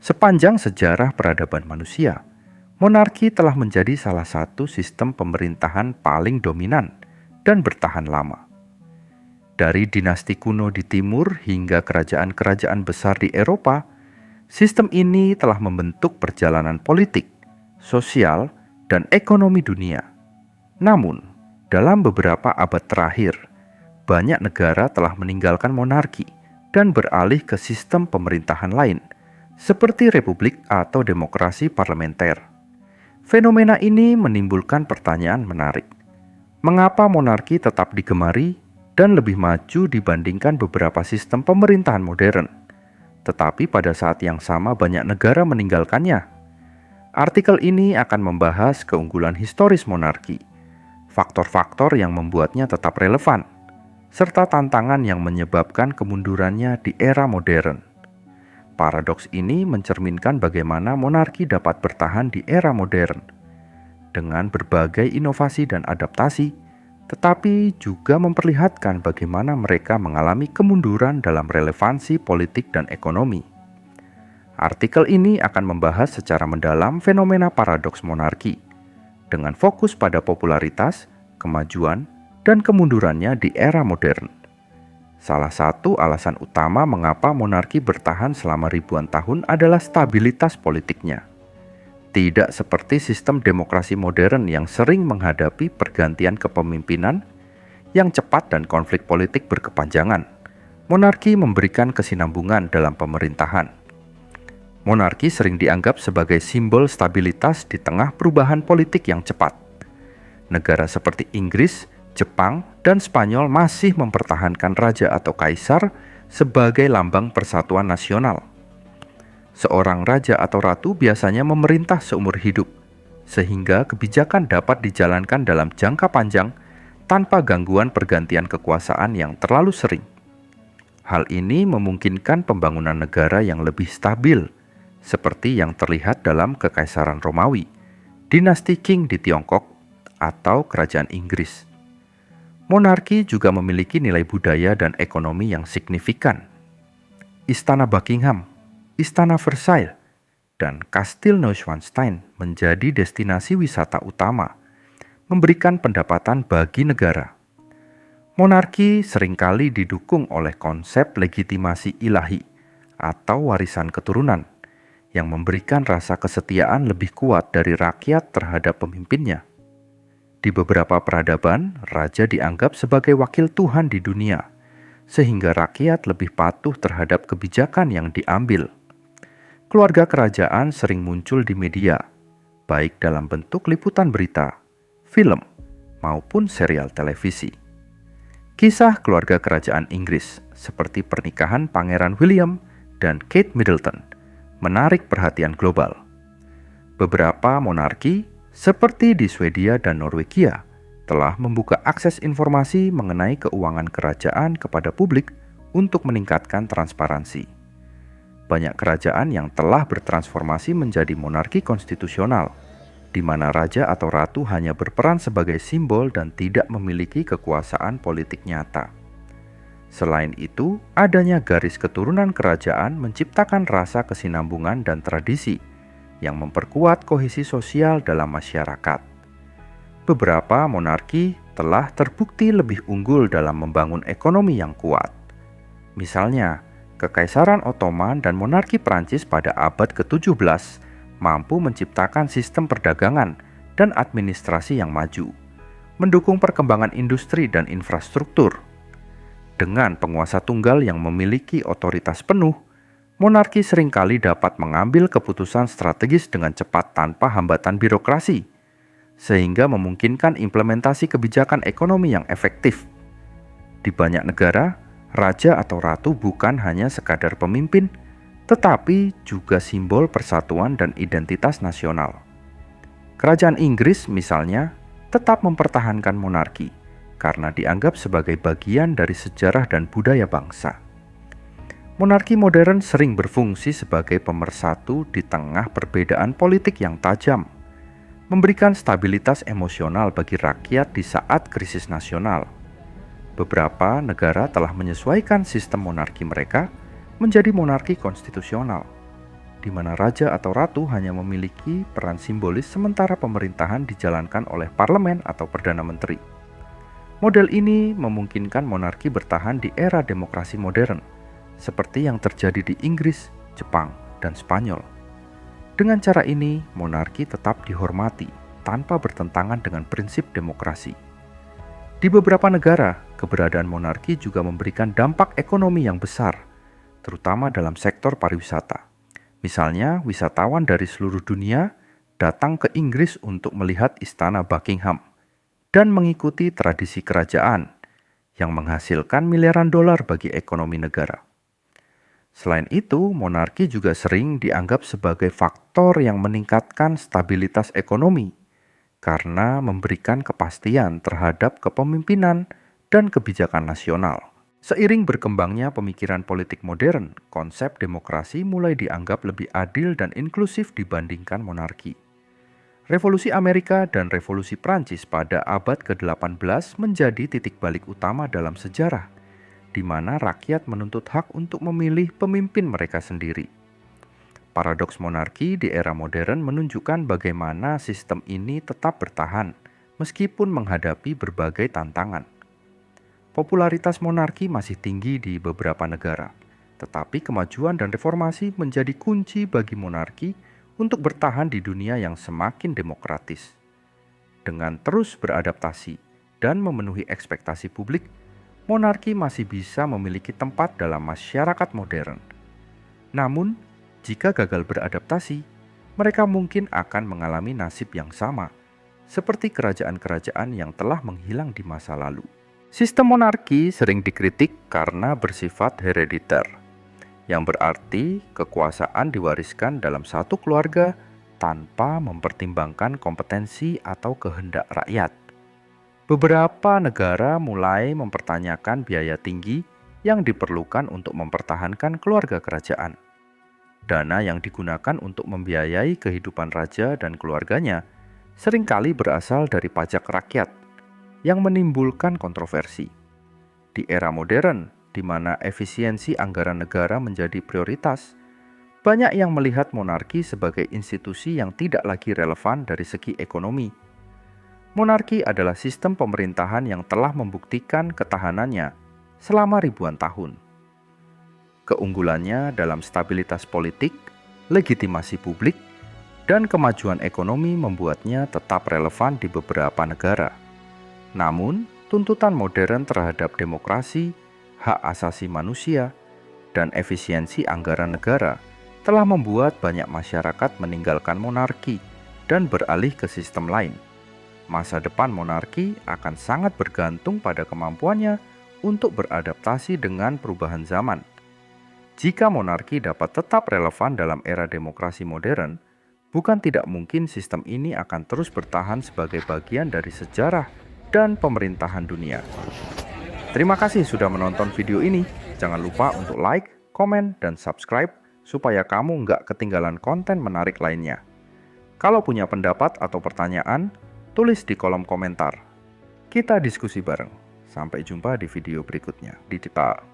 Sepanjang sejarah peradaban manusia, monarki telah menjadi salah satu sistem pemerintahan paling dominan dan bertahan lama. Dari dinasti kuno di timur hingga kerajaan-kerajaan besar di Eropa, sistem ini telah membentuk perjalanan politik, sosial, dan ekonomi dunia. Namun, dalam beberapa abad terakhir, banyak negara telah meninggalkan monarki dan beralih ke sistem pemerintahan lain, seperti republik atau demokrasi parlementer. Fenomena ini menimbulkan pertanyaan menarik. Mengapa monarki tetap digemari dan lebih maju dibandingkan beberapa sistem pemerintahan modern? Tetapi pada saat yang sama banyak negara meninggalkannya. Artikel ini akan membahas keunggulan historis monarki, faktor-faktor yang membuatnya tetap relevan, serta tantangan yang menyebabkan kemundurannya di era modern. Paradoks ini mencerminkan bagaimana monarki dapat bertahan di era modern dengan berbagai inovasi dan adaptasi, tetapi juga memperlihatkan bagaimana mereka mengalami kemunduran dalam relevansi politik dan ekonomi. Artikel ini akan membahas secara mendalam fenomena paradoks monarki, dengan fokus pada popularitas, kemajuan, dan kemundurannya di era modern. Salah satu alasan utama mengapa monarki bertahan selama ribuan tahun adalah stabilitas politiknya. Tidak seperti sistem demokrasi modern yang sering menghadapi pergantian kepemimpinan yang cepat dan konflik politik berkepanjangan. Monarki memberikan kesinambungan dalam pemerintahan. Monarki sering dianggap sebagai simbol stabilitas di tengah perubahan politik yang cepat. Negara seperti Inggris, Jepang, dan Spanyol masih mempertahankan raja atau kaisar sebagai lambang persatuan nasional. Seorang raja atau ratu biasanya memerintah seumur hidup, sehingga kebijakan dapat dijalankan dalam jangka panjang tanpa gangguan pergantian kekuasaan yang terlalu sering. Hal ini memungkinkan pembangunan negara yang lebih stabil, seperti yang terlihat dalam Kekaisaran Romawi, dinasti Qing di Tiongkok, atau Kerajaan Inggris. Monarki juga memiliki nilai budaya dan ekonomi yang signifikan. Istana Buckingham, Istana Versailles, dan Kastil Neuschwanstein menjadi destinasi wisata utama, memberikan pendapatan bagi negara. Monarki seringkali didukung oleh konsep legitimasi ilahi atau warisan keturunan, yang memberikan rasa kesetiaan lebih kuat dari rakyat terhadap pemimpinnya. Di beberapa peradaban, raja dianggap sebagai wakil Tuhan di dunia, sehingga rakyat lebih patuh terhadap kebijakan yang diambil. Keluarga kerajaan sering muncul di media, baik dalam bentuk liputan berita, film, maupun serial televisi. Kisah keluarga kerajaan Inggris, seperti pernikahan Pangeran William dan Kate Middleton, menarik perhatian global. Beberapa monarki, seperti di Swedia dan Norwegia, telah membuka akses informasi mengenai keuangan kerajaan kepada publik untuk meningkatkan transparansi. Banyak kerajaan yang telah bertransformasi menjadi monarki konstitusional, di mana raja atau ratu hanya berperan sebagai simbol dan tidak memiliki kekuasaan politik nyata. Selain itu, adanya garis keturunan kerajaan menciptakan rasa kesinambungan dan tradisi yang memperkuat kohesi sosial dalam masyarakat. Beberapa monarki telah terbukti lebih unggul dalam membangun ekonomi yang kuat. Misalnya, Kekaisaran Ottoman dan monarki Prancis pada abad ke-17 mampu menciptakan sistem perdagangan dan administrasi yang maju, mendukung perkembangan industri dan infrastruktur. Dengan penguasa tunggal yang memiliki otoritas penuh, monarki seringkali dapat mengambil keputusan strategis dengan cepat tanpa hambatan birokrasi, sehingga memungkinkan implementasi kebijakan ekonomi yang efektif. Di banyak negara, raja atau ratu bukan hanya sekadar pemimpin, tetapi juga simbol persatuan dan identitas nasional. Kerajaan Inggris misalnya tetap mempertahankan monarki karena dianggap sebagai bagian dari sejarah dan budaya bangsa. Monarki modern sering berfungsi sebagai pemersatu di tengah perbedaan politik yang tajam, memberikan stabilitas emosional bagi rakyat di saat krisis nasional. Beberapa negara telah menyesuaikan sistem monarki mereka menjadi monarki konstitusional. di mana raja atau ratu hanya memiliki peran simbolis sementara pemerintahan dijalankan oleh parlemen atau perdana menteri. Model ini memungkinkan monarki bertahan di era demokrasi modern, seperti yang terjadi di Inggris, Jepang, dan Spanyol. Dengan cara ini, monarki tetap dihormati tanpa bertentangan dengan prinsip demokrasi. Di beberapa negara, keberadaan monarki juga memberikan dampak ekonomi yang besar, terutama dalam sektor pariwisata. Misalnya, wisatawan dari seluruh dunia datang ke Inggris untuk melihat Istana Buckingham dan mengikuti tradisi kerajaan yang menghasilkan miliaran dolar bagi ekonomi negara. Selain itu, monarki juga sering dianggap sebagai faktor yang meningkatkan stabilitas ekonomi karena memberikan kepastian terhadap kepemimpinan dan kebijakan nasional. Seiring berkembangnya pemikiran politik modern, konsep demokrasi mulai dianggap lebih adil dan inklusif dibandingkan monarki. Revolusi Amerika dan Revolusi Prancis pada abad ke-18 menjadi titik balik utama dalam sejarah, di mana rakyat menuntut hak untuk memilih pemimpin mereka sendiri. Paradoks monarki di era modern menunjukkan bagaimana sistem ini tetap bertahan, meskipun menghadapi berbagai tantangan. Popularitas monarki masih tinggi di beberapa negara, tetapi kemajuan dan reformasi menjadi kunci bagi monarki untuk bertahan di dunia yang semakin demokratis. Dengan terus beradaptasi dan memenuhi ekspektasi publik, monarki masih bisa memiliki tempat dalam masyarakat modern. Namun, jika gagal beradaptasi, mereka mungkin akan mengalami nasib yang sama, seperti kerajaan-kerajaan yang telah menghilang di masa lalu. Sistem monarki sering dikritik karena bersifat herediter, yang berarti kekuasaan diwariskan dalam satu keluarga tanpa mempertimbangkan kompetensi atau kehendak rakyat. Beberapa negara mulai mempertanyakan biaya tinggi yang diperlukan untuk mempertahankan keluarga kerajaan. Dana yang digunakan untuk membiayai kehidupan raja dan keluarganya seringkali berasal dari pajak rakyat yang menimbulkan kontroversi. Di era modern, di mana efisiensi anggaran negara menjadi prioritas, banyak yang melihat monarki sebagai institusi yang tidak lagi relevan dari segi ekonomi. Monarki adalah sistem pemerintahan yang telah membuktikan ketahanannya selama ribuan tahun. Keunggulannya dalam stabilitas politik, legitimasi publik, dan kemajuan ekonomi membuatnya tetap relevan di beberapa negara. Namun, tuntutan modern terhadap demokrasi, hak asasi manusia, dan efisiensi anggaran negara telah membuat banyak masyarakat meninggalkan monarki dan beralih ke sistem lain. Masa depan monarki akan sangat bergantung pada kemampuannya untuk beradaptasi dengan perubahan zaman. Jika monarki dapat tetap relevan dalam era demokrasi modern, bukan tidak mungkin sistem ini akan terus bertahan sebagai bagian dari sejarah dan pemerintahan dunia. Terima kasih sudah menonton video ini. Jangan lupa untuk like, komen, dan subscribe supaya kamu nggak ketinggalan konten menarik lainnya. Kalau punya pendapat atau pertanyaan, tulis di kolom komentar. Kita diskusi bareng. Sampai jumpa di video berikutnya. Digital.